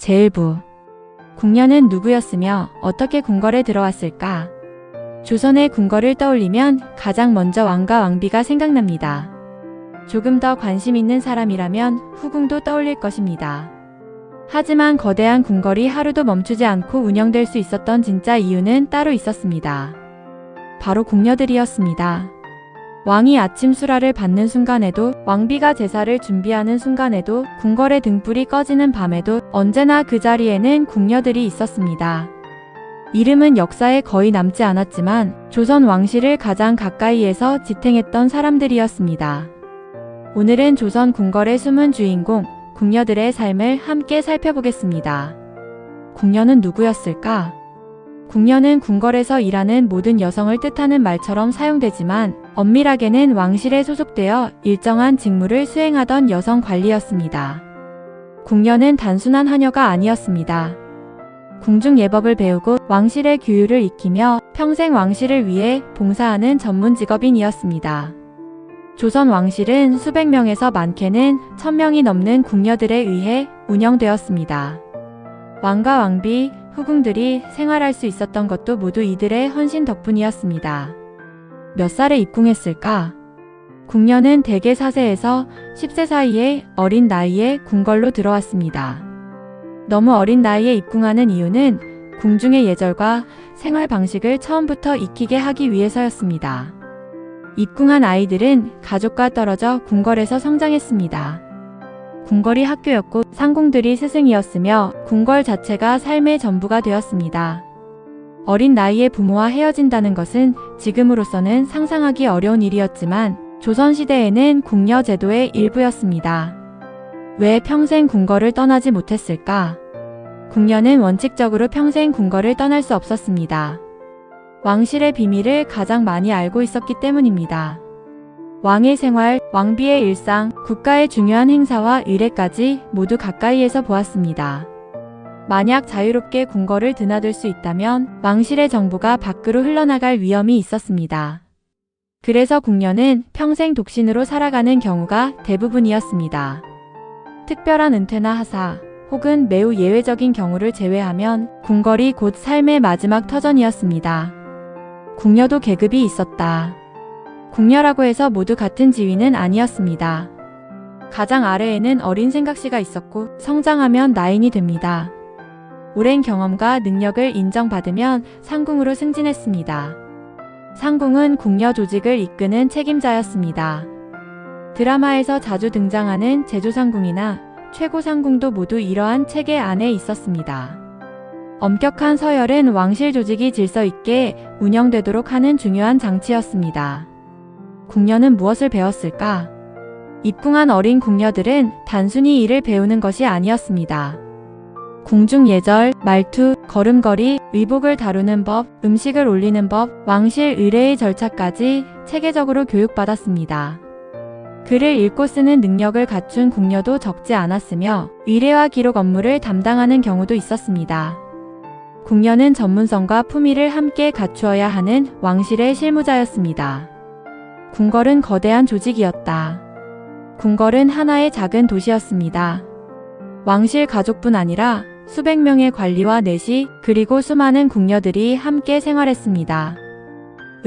제1부. 궁녀는 누구였으며 어떻게 궁궐에 들어왔을까? 조선의 궁궐을 떠올리면 가장 먼저 왕과 왕비가 생각납니다. 조금 더 관심 있는 사람이라면 후궁도 떠올릴 것입니다. 하지만 거대한 궁궐이 하루도 멈추지 않고 운영될 수 있었던 진짜 이유는 따로 있었습니다. 바로 궁녀들이었습니다. 왕이 아침 수라를 받는 순간에도, 왕비가 제사를 준비하는 순간에도, 궁궐의 등불이 꺼지는 밤에도 언제나 그 자리에는 궁녀들이 있었습니다. 이름은 역사에 거의 남지 않았지만 조선 왕실을 가장 가까이에서 지탱했던 사람들이었습니다. 오늘은 조선 궁궐의 숨은 주인공, 궁녀들의 삶을 함께 살펴보겠습니다. 궁녀는 누구였을까? 궁녀는 궁궐에서 일하는 모든 여성을 뜻하는 말처럼 사용되지만 엄밀하게는 왕실에 소속되어 일정한 직무를 수행하던 여성 관리였습니다. 궁녀는 단순한 하녀가 아니었습니다. 궁중 예법을 배우고 왕실의 규율을 익히며 평생 왕실을 위해 봉사하는 전문 직업인이었습니다. 조선 왕실은 수백 명에서 많게는 1000명이 넘는 궁녀들에 의해 운영되었습니다. 왕과 왕비, 후궁들이 생활할 수 있었던 것도 모두 이들의 헌신 덕분이었습니다. 몇 살에 입궁했을까? 궁녀는 대개 4세에서 10세 사이의 어린 나이에 궁궐로 들어왔습니다. 너무 어린 나이에 입궁하는 이유는 궁중의 예절과 생활 방식을 처음부터 익히게 하기 위해서였습니다. 입궁한 아이들은 가족과 떨어져 궁궐에서 성장했습니다. 궁궐이 학교였고 상궁들이 스승이었으며 궁궐 자체가 삶의 전부가 되었습니다. 어린 나이에 부모와 헤어진다는 것은 지금으로서는 상상하기 어려운 일이었지만 조선시대에는 궁녀 제도의 일부였습니다. 왜 평생 궁궐을 떠나지 못했을까? 궁녀는 원칙적으로 평생 궁궐을 떠날 수 없었습니다. 왕실의 비밀을 가장 많이 알고 있었기 때문입니다. 왕의 생활, 왕비의 일상, 국가의 중요한 행사와 의례까지 모두 가까이에서 보았습니다. 만약 자유롭게 궁궐을 드나들 수 있다면 왕실의 정보가 밖으로 흘러나갈 위험이 있었습니다. 그래서 궁녀는 평생 독신으로 살아가는 경우가 대부분이었습니다. 특별한 은퇴나 하사, 혹은 매우 예외적인 경우를 제외하면 궁궐이 곧 삶의 마지막 터전이었습니다. 궁녀도 계급이 있었다. 궁녀라고 해서 모두 같은 지위는 아니었습니다. 가장 아래에는 어린 생각시가 있었고 성장하면 나인이 됩니다. 오랜 경험과 능력을 인정받으면 상궁으로 승진했습니다. 상궁은 궁녀 조직을 이끄는 책임자였습니다. 드라마에서 자주 등장하는 제조상궁이나 최고상궁도 모두 이러한 체계 안에 있었습니다. 엄격한 서열은 왕실 조직이 질서 있게 운영되도록 하는 중요한 장치였습니다. 궁녀는 무엇을 배웠을까? 입궁한 어린 궁녀들은 단순히 일을 배우는 것이 아니었습니다. 궁중 예절, 말투, 걸음걸이, 의복을 다루는 법, 음식을 올리는 법, 왕실 의례의 절차까지 체계적으로 교육받았습니다. 글을 읽고 쓰는 능력을 갖춘 궁녀도 적지 않았으며 의례와 기록 업무를 담당하는 경우도 있었습니다. 궁녀는 전문성과 품위를 함께 갖추어야 하는 왕실의 실무자였습니다. 궁궐은 거대한 조직이었다. 궁궐은 하나의 작은 도시였습니다. 왕실 가족뿐 아니라 수백 명의 관리와 내시, 그리고 수많은 궁녀들이 함께 생활했습니다.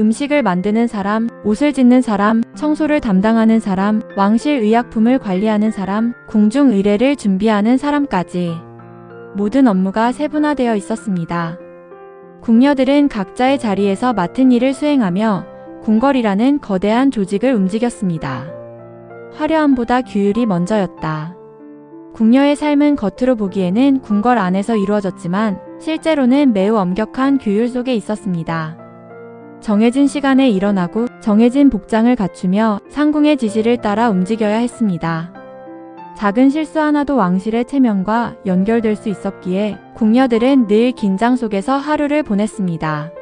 음식을 만드는 사람, 옷을 짓는 사람, 청소를 담당하는 사람, 왕실 의약품을 관리하는 사람, 궁중 의례를 준비하는 사람까지 모든 업무가 세분화되어 있었습니다. 궁녀들은 각자의 자리에서 맡은 일을 수행하며 궁궐이라는 거대한 조직을 움직였습니다. 화려함보다 규율이 먼저였다. 궁녀의 삶은 겉으로 보기에는 궁궐 안에서 이루어졌지만 실제로는 매우 엄격한 규율 속에 있었습니다. 정해진 시간에 일어나고 정해진 복장을 갖추며 상궁의 지시를 따라 움직여야 했습니다. 작은 실수 하나도 왕실의 체면과 연결될 수 있었기에 궁녀들은 늘 긴장 속에서 하루를 보냈습니다.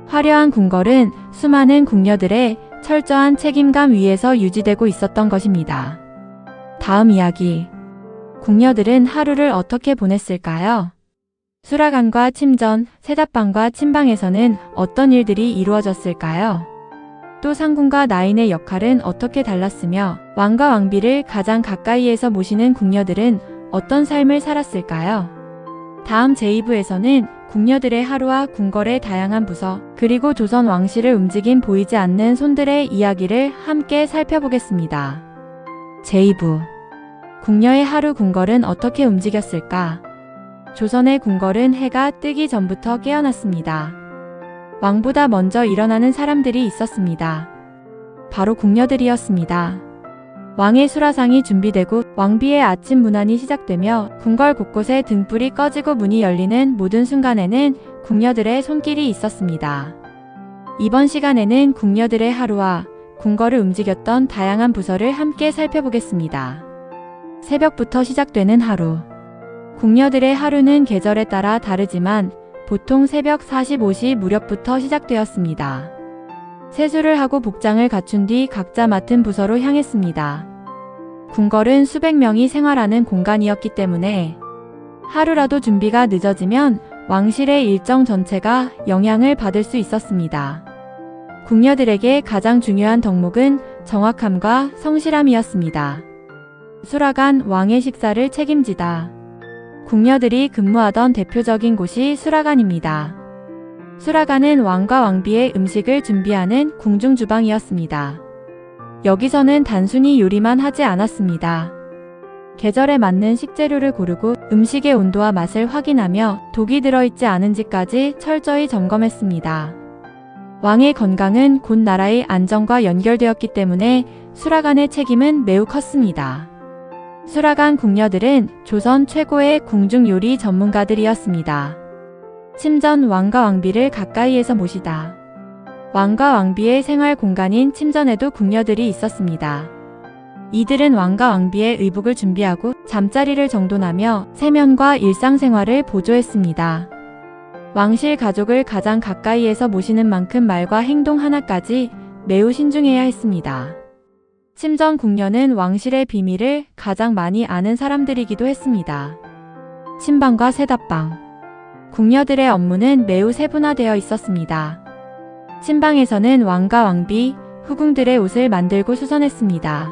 화려한 궁궐은 수많은 궁녀들의 철저한 책임감 위에서 유지되고 있었던 것입니다. 다음 이야기. 궁녀들은 하루를 어떻게 보냈을까요? 수라관과 침전, 세답방과 침방에서는 어떤 일들이 이루어졌을까요? 또 상궁과 나인의 역할은 어떻게 달랐으며 왕과 왕비를 가장 가까이에서 모시는 궁녀들은 어떤 삶을 살았을까요? 다음 제2부에서는 궁녀들의 하루와 궁궐의 다양한 부서, 그리고 조선 왕실을 움직인 보이지 않는 손들의 이야기를 함께 살펴보겠습니다. 제2부. 궁녀의 하루 궁궐은 어떻게 움직였을까? 조선의 궁궐은 해가 뜨기 전부터 깨어났습니다. 왕보다 먼저 일어나는 사람들이 있었습니다. 바로 궁녀들이었습니다. 왕의 수라상이 준비되고 왕비의 아침 문안이 시작되며 궁궐 곳곳에 등불이 꺼지고 문이 열리는 모든 순간에는 궁녀들의 손길이 있었습니다. 이번 시간에는 궁녀들의 하루와 궁궐을 움직였던 다양한 부서를 함께 살펴보겠습니다. 새벽부터 시작되는 하루. 궁녀들의 하루는 계절에 따라 다르지만 보통 새벽 45시 무렵부터 시작되었습니다. 세수를 하고 복장을 갖춘 뒤 각자 맡은 부서로 향했습니다. 궁궐은 수백 명이 생활하는 공간이었기 때문에 하루라도 준비가 늦어지면 왕실의 일정 전체가 영향을 받을 수 있었습니다. 궁녀들에게 가장 중요한 덕목은 정확함과 성실함이었습니다. 수라간 왕의 식사를 책임지다. 궁녀들이 근무하던 대표적인 곳이 수라간입니다. 수라간은 왕과 왕비의 음식을 준비하는 궁중주방이었습니다. 여기서는 단순히 요리만 하지 않았습니다. 계절에 맞는 식재료를 고르고 음식의 온도와 맛을 확인하며 독이 들어있지 않은지까지 철저히 점검했습니다. 왕의 건강은 곧 나라의 안정과 연결되었기 때문에 수라간의 책임은 매우 컸습니다. 수라간 궁녀들은 조선 최고의 궁중요리 전문가들이었습니다. 침전 왕과 왕비를 가까이에서 모시다. 왕과 왕비의 생활 공간인 침전에도 궁녀들이 있었습니다. 이들은 왕과 왕비의 의복을 준비하고 잠자리를 정돈하며 세면과 일상생활을 보조했습니다. 왕실 가족을 가장 가까이에서 모시는 만큼 말과 행동 하나까지 매우 신중해야 했습니다. 침전 궁녀는 왕실의 비밀을 가장 많이 아는 사람들이기도 했습니다. 침방과 세답방. 궁녀들의 업무는 매우 세분화되어 있었습니다. 침방에서는 왕과 왕비, 후궁들의 옷을 만들고 수선했습니다.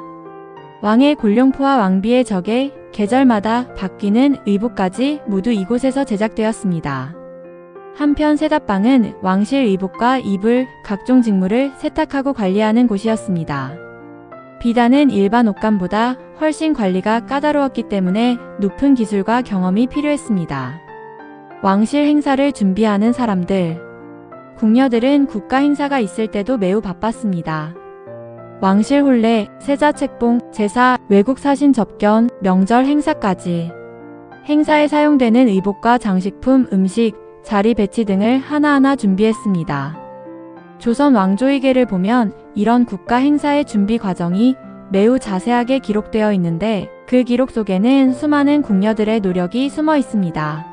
왕의 골룡포와 왕비의 적에 계절마다 바뀌는 의복까지 모두 이곳에서 제작되었습니다. 한편 세답방은 왕실 의복과 이불, 각종 직물을 세탁하고 관리하는 곳이었습니다. 비단은 일반 옷감보다 훨씬 관리가 까다로웠기 때문에 높은 기술과 경험이 필요했습니다. 왕실 행사를 준비하는 사람들. 궁녀들은 국가 행사가 있을 때도 매우 바빴습니다. 왕실 혼례, 세자 책봉, 제사, 외국 사신 접견, 명절 행사까지. 행사에 사용되는 의복과 장식품, 음식, 자리 배치 등을 하나하나 준비했습니다. 조선 왕조의계를 보면 이런 국가 행사의 준비 과정이 매우 자세하게 기록되어 있는데 그 기록 속에는 수많은 궁녀들의 노력이 숨어 있습니다.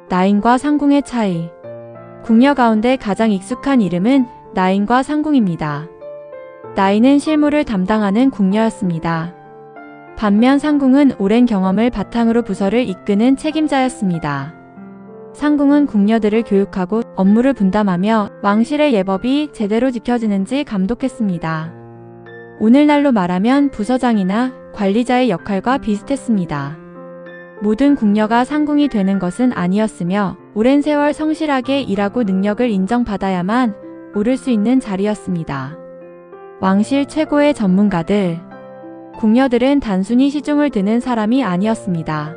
나인과 상궁의 차이. 궁녀 가운데 가장 익숙한 이름은 나인과 상궁입니다. 나인은 실무를 담당하는 궁녀였습니다. 반면 상궁은 오랜 경험을 바탕으로 부서를 이끄는 책임자였습니다. 상궁은 궁녀들을 교육하고 업무를 분담하며 왕실의 예법이 제대로 지켜지는지 감독했습니다. 오늘날로 말하면 부서장이나 관리자의 역할과 비슷했습니다. 모든 궁녀가 상궁이 되는 것은 아니었으며 오랜 세월 성실하게 일하고 능력을 인정받아야만 오를 수 있는 자리였습니다. 왕실 최고의 전문가들. 궁녀들은 단순히 시중을 드는 사람이 아니었습니다.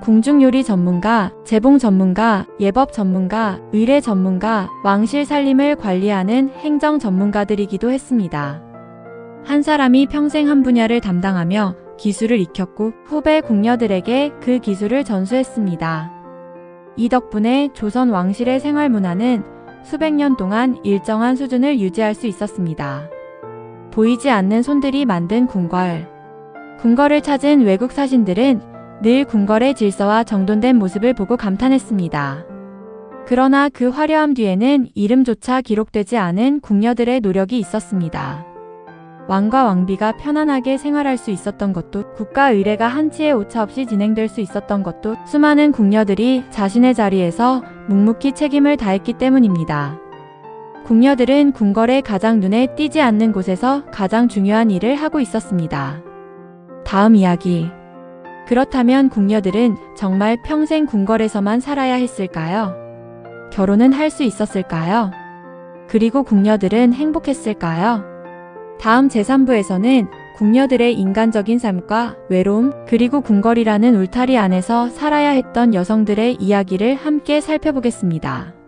궁중요리 전문가, 재봉 전문가, 예법 전문가, 의례 전문가, 왕실 살림을 관리하는 행정 전문가들이기도 했습니다. 한 사람이 평생 한 분야를 담당하며 기술을 익혔고 후배 궁녀들에게 그 기술을 전수했습니다. 이 덕분에 조선 왕실의 생활 문화는 수백 년 동안 일정한 수준을 유지할 수 있었습니다. 보이지 않는 손들이 만든 궁궐. 궁궐을 찾은 외국 사신들은 늘 궁궐의 질서와 정돈된 모습을 보고 감탄했습니다. 그러나 그 화려함 뒤에는 이름조차 기록되지 않은 궁녀들의 노력이 있었습니다. 왕과 왕비가 편안하게 생활할 수 있었던 것도, 국가 의례가 한치의 오차 없이 진행될 수 있었던 것도 수많은 궁녀들이 자신의 자리에서 묵묵히 책임을 다했기 때문입니다. 궁녀들은 궁궐의 가장 눈에 띄지 않는 곳에서 가장 중요한 일을 하고 있었습니다. 다음 이야기. 그렇다면 궁녀들은 정말 평생 궁궐에서만 살아야 했을까요? 결혼은 할 수 있었을까요? 그리고 궁녀들은 행복했을까요? 다음 제3부에서는 궁녀들의 인간적인 삶과 외로움, 그리고 궁궐이라는 울타리 안에서 살아야 했던 여성들의 이야기를 함께 살펴보겠습니다.